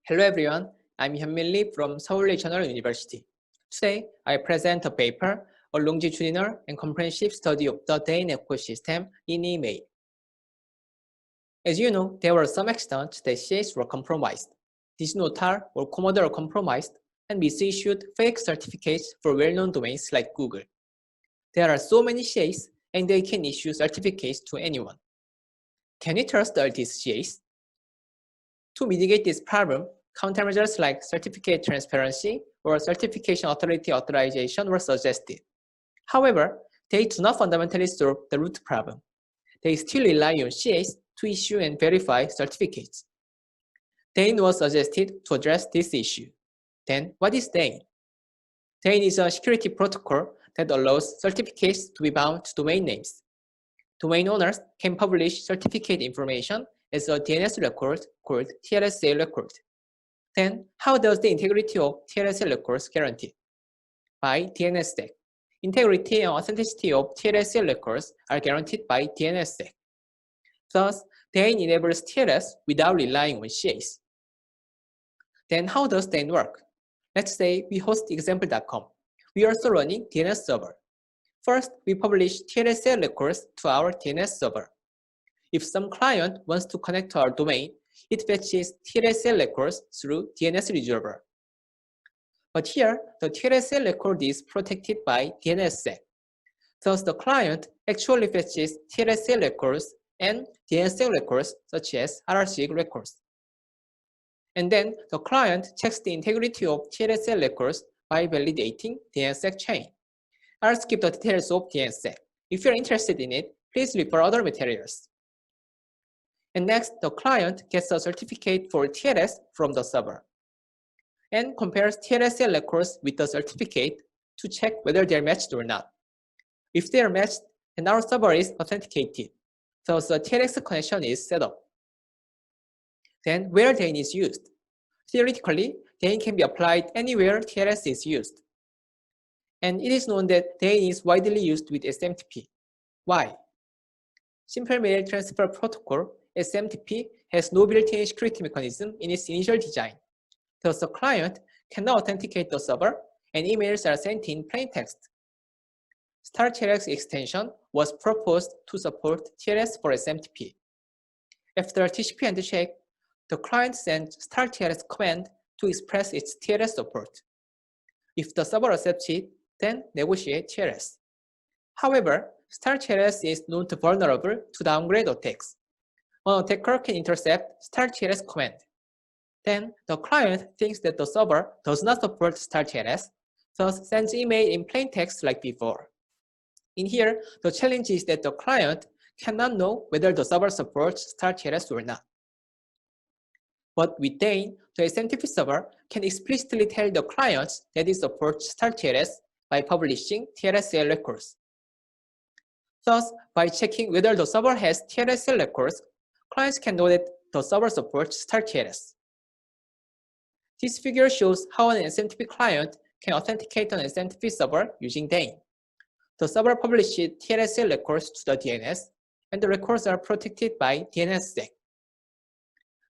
Hello everyone, I'm Hyeonmin from Seoul Regional University. Today, I present a paper, a longitudinal and comprehensive study of the DANE ecosystem in email. As you know, there were some accidents that CAs were compromised. DigiNotar or Commodore compromised and misissued fake certificates for well-known domains like Google. There are so many CAs and they can issue certificates to anyone. Can we trust all these CAs? To mitigate this problem, countermeasures like certificate transparency or certification authority authorization were suggested. However, they do not fundamentally solve the root problem. They still rely on CAs to issue and verify certificates. DANE was suggested to address this issue. Then, what is DANE? DANE is a security protocol that allows certificates to be bound to domain names. Domain owners can publish certificate information as a DNS record called TLSA record. Then, how does the integrity of TLSA records guaranteed? By DNSSEC. Integrity and authenticity of TLSA records are guaranteed by DNSSEC. Thus, DANE enables TLS without relying on CAs. Then how does DANE work? Let's say we host example.com. We are also running DNS server. First, we publish TLSA records to our DNS server. If some client wants to connect to our domain, it fetches TLSA records through DNS resolver. But here, the TLSA record is protected by DNSSEC. Thus, the client actually fetches TLSA records and DNSSEC records such as RRSig records. And then the client checks the integrity of TLSA records by validating DNSSEC chain. I'll skip the details of DNSSEC. If you're interested in it, please refer other materials. And next, the client gets a certificate for TLS from the server and compares TLSA records with the certificate to check whether they're matched or not. If they are matched, then our server is authenticated, thus the TLS connection is set up. Then where DANE is used? Theoretically, DANE can be applied anywhere TLS is used. And it is known that DANE is widely used with SMTP. Why? Simple Mail Transfer Protocol, SMTP, has no built-in security mechanism in its initial design. Thus, the client cannot authenticate the server, and emails are sent in plain text. StarTLS extension was proposed to support TLS for SMTP. After TCP handshake, the client sends StarTLS command to express its TLS support. If the server accepts it, then negotiate TLS. However, StarTLS is known to vulnerable to downgrade attacks. An attacker can intercept StarTLS command. Then the client thinks that the server does not support StarTLS, thus sends email in plain text like before. In here, the challenge is that the client cannot know whether the server supports StarTLS or not. But with DANE, the SMTP server can explicitly tell the clients that it supports StarTLS by publishing TLSA records. Thus, by checking whether the server has TLSA records, clients can know that the server supports StarTLS. This figure shows how an SMTP client can authenticate an SMTP server using DANE. The server publishes TLSA records to the DNS, and the records are protected by DNSSEC.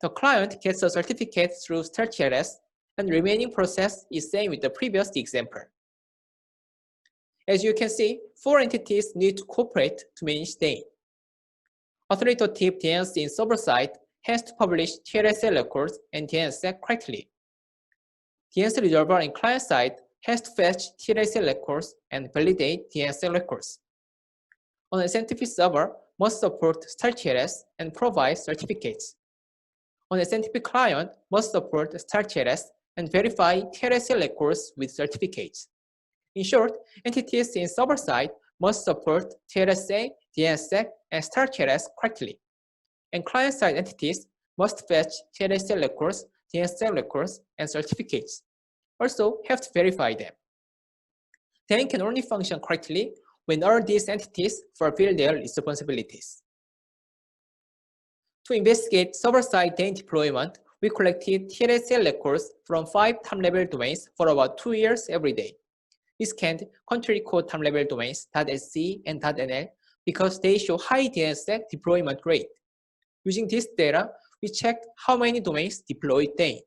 The client gets a certificate through StarTLS, and the remaining process is same with the previous example. As you can see, 4 entities need to cooperate to manage DANE. Authoritative DNS in server side has to publish TLSA records and DNSSEC correctly. DNS resolver in client side has to fetch TLSA records and validate DNSSEC records. An SMTP server must support StarTLS and provide certificates. An SMTP client must support StarTLS and verify TLSA records with certificates. In short, entities in server side must support TLSA, DNSSEC, and StarTLS correctly. And client-side entities must fetch TLSA records, DNSSEC records, and certificates. Also, have to verify them. DANE can only function correctly when all these entities fulfill their responsibilities. To investigate server-side DANE deployment, we collected TLSA records from 5 top-level domains for about 2 years every day. We scanned country code top-level domains .sc and .nl because they show high DNSSEC deployment rate. Using this data, we checked how many domains deployed DANE.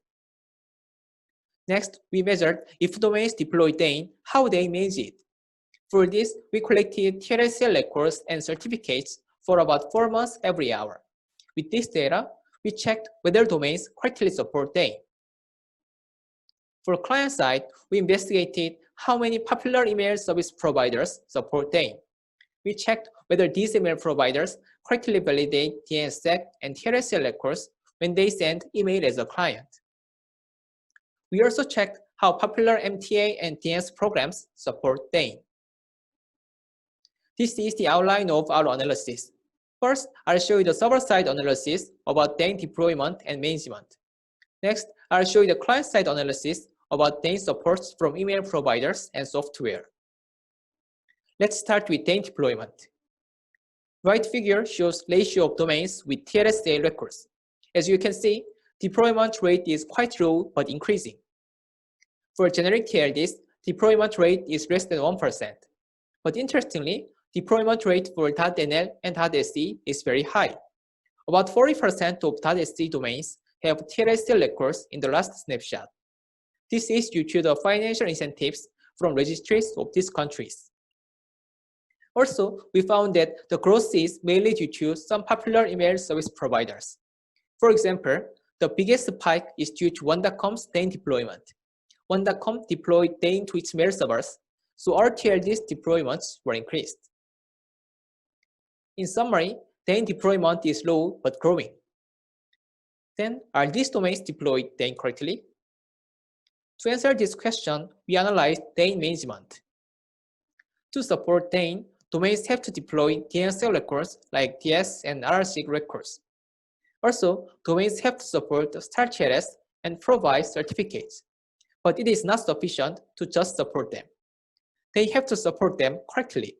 Next, we measured if domains deploy DANE, how they manage it. For this, we collected TLSA records and certificates for about 4 months every hour. With this data, we checked whether domains correctly support DANE. For client side, we investigated how many popular email service providers support DANE. We checked whether these email providers correctly validate DNSSEC and TLSA records when they send email as a client. We also checked how popular MTA and DNS programs support DANE. This is the outline of our analysis. First, I'll show you the server-side analysis about DANE deployment and management. Next, I'll show you the client-side analysis about DANE supports from email providers and software. Let's start with DANE deployment. Right figure shows ratio of domains with TLSA records. As you can see, deployment rate is quite low but increasing. For generic TLDs, deployment rate is less than 1%. But interestingly, deployment rate for .NL and .SE is very high. About 40% of .SE domains have TLSA records in the last snapshot. This is due to the financial incentives from registries of these countries. Also, we found that the growth is mainly due to some popular email service providers. For example, the biggest spike is due to One.com's DANE deployment. One.com deployed DANE to its mail servers, so our TLD's deployments were increased. In summary, DANE deployment is low but growing. Then, are these domains deployed DANE correctly? To answer this question, we analyzed DANE management. To support DANE, domains have to deploy DNS records like DS and RRSig records. Also, domains have to support StarTLS and provide certificates. But it is not sufficient to just support them. They have to support them correctly.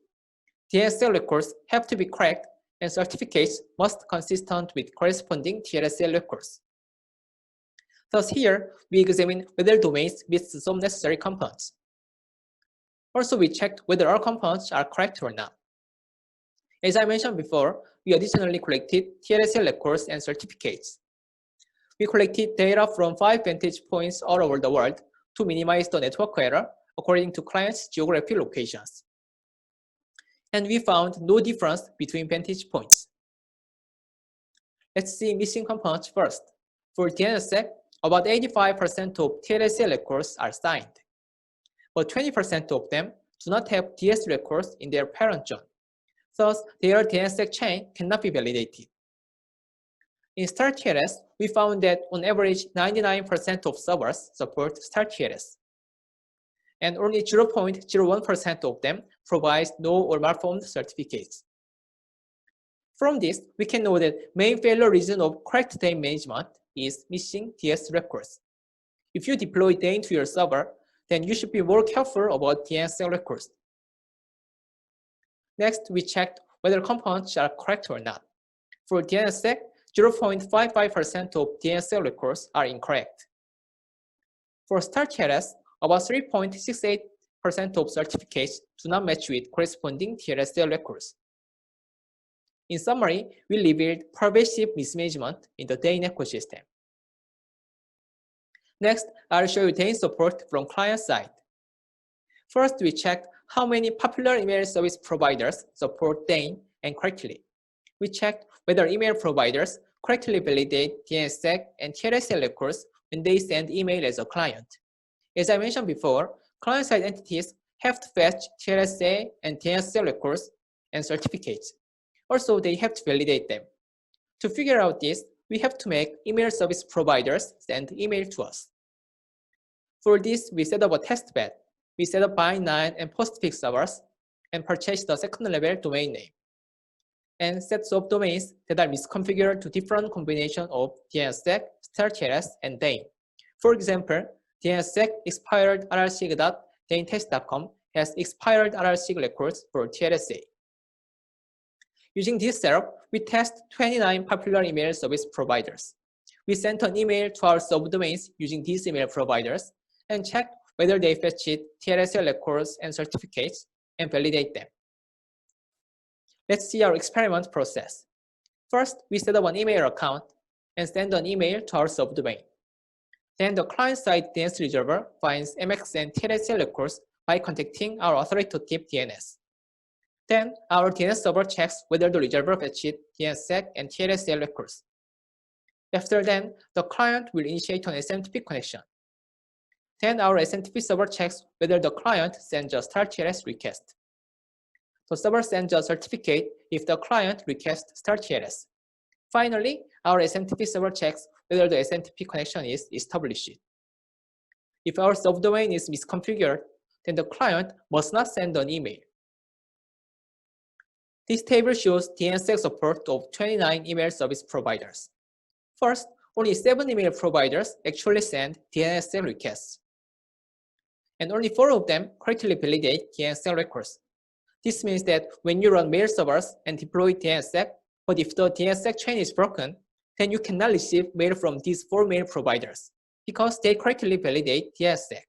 DNS records have to be correct, and certificates must be consistent with corresponding TLSA records. Thus here, we examine whether domains meet some necessary components. Also, we checked whether our components are correct or not. As I mentioned before, we additionally collected TLSA records and certificates. We collected data from 5 vantage points all over the world to minimize the network error according to clients' geographic locations. And we found no difference between vantage points. Let's see missing components first. For DNSSEC, about 85% of TLSA records are signed, but 20% of them do not have DS records in their parent zone. Thus, their DNSSEC chain cannot be validated. In StarTLS, we found that on average 99% of servers support StarTLS, and only 0.01% of them provide no or malformed certificates. From this, we can know that main failure reason of correct DANE management is missing DS records. If you deploy DANE to your server, then you should be more careful about DNS records. Next, we checked whether components are correct or not. For DNSSEC, 0.55% of DNS records are incorrect. For StarTLS, about 3.68% of certificates do not match with corresponding TLSA records. In summary, we revealed pervasive mismanagement in the DANE ecosystem. Next, I'll show you DANE support from client side. First, we checked how many popular email service providers support DANE and correctly. We checked whether email providers correctly validate DNSSEC and TLSA records when they send email as a client. As I mentioned before, client-side entities have to fetch TLSA and DNS records and certificates. Also, they have to validate them. To figure out this, we have to make email service providers send email to us. For this, we set up a testbed. We set up bind9 and postfix servers and purchased the second-level domain name and sets of domains that are misconfigured to different combinations of DNSSEC, StarTLS, and DANE. For example, DNSSEC expired rrsig.danetest.com has expired rrsig records for TLSA. Using this setup, we test 29 popular email service providers. We sent an email to our subdomains using these email providers and checked whether they fetched TLSA records and certificates and validate them. Let's see our experiment process. First, we set up an email account and send an email to our subdomain. Then the client-side DNS resolver finds MX and TLSA records by contacting our authoritative DNS. Then our DNS server checks whether the resolver fetched DNSSEC and TLSA records. After then, the client will initiate an SMTP connection. Then our SMTP server checks whether the client sends a start TLS request. The server sends a certificate if the client requests start TLS. Finally, our SMTP server checks whether the SMTP connection is established. If our subdomain is misconfigured, then the client must not send an email. This table shows DNSSEC support of 29 email service providers. First, only 7 email providers actually send DNSSEC requests. And only 4 of them correctly validate DNSSEC records. This means that when you run mail servers and deploy DNSSEC, but if the DNSSEC chain is broken, then you cannot receive mail from these 4 mail providers because they correctly validate DNSSEC.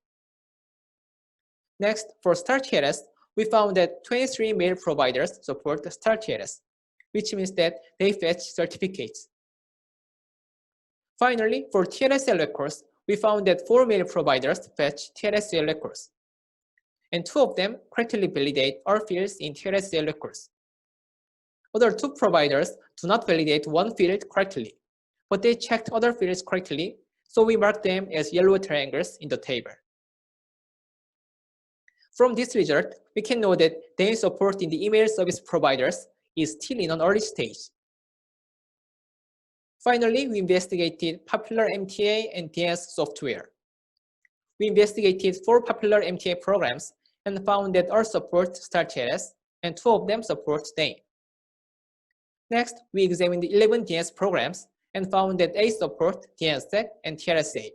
Next, for start TLS, we found that 23 mail providers support start TLS, which means that they fetch certificates. Finally, for TLSA records, we found that 4 mail providers fetch TLSA records, and 2 of them correctly validate all fields in TLSA records. Other 2 providers do not validate one field correctly, but they checked other fields correctly, so we mark them as yellow triangles in the table. From this result, we can know that DANE support in the email service providers is still in an early stage. Finally, we investigated popular MTA and DNS software. We investigated 4 popular MTA programs and found that all support start TLS and 2 of them support DANE. Next, we examined 11 DNS programs and found that 8 support DNSSEC and TLSA.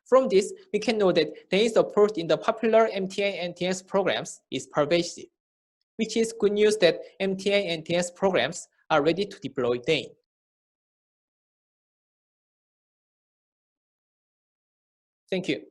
From this, we can know that DANE support in the popular MTA and DNS programs is pervasive, which is good news that MTA and DNS programs are ready to deploy DANE. Thank you.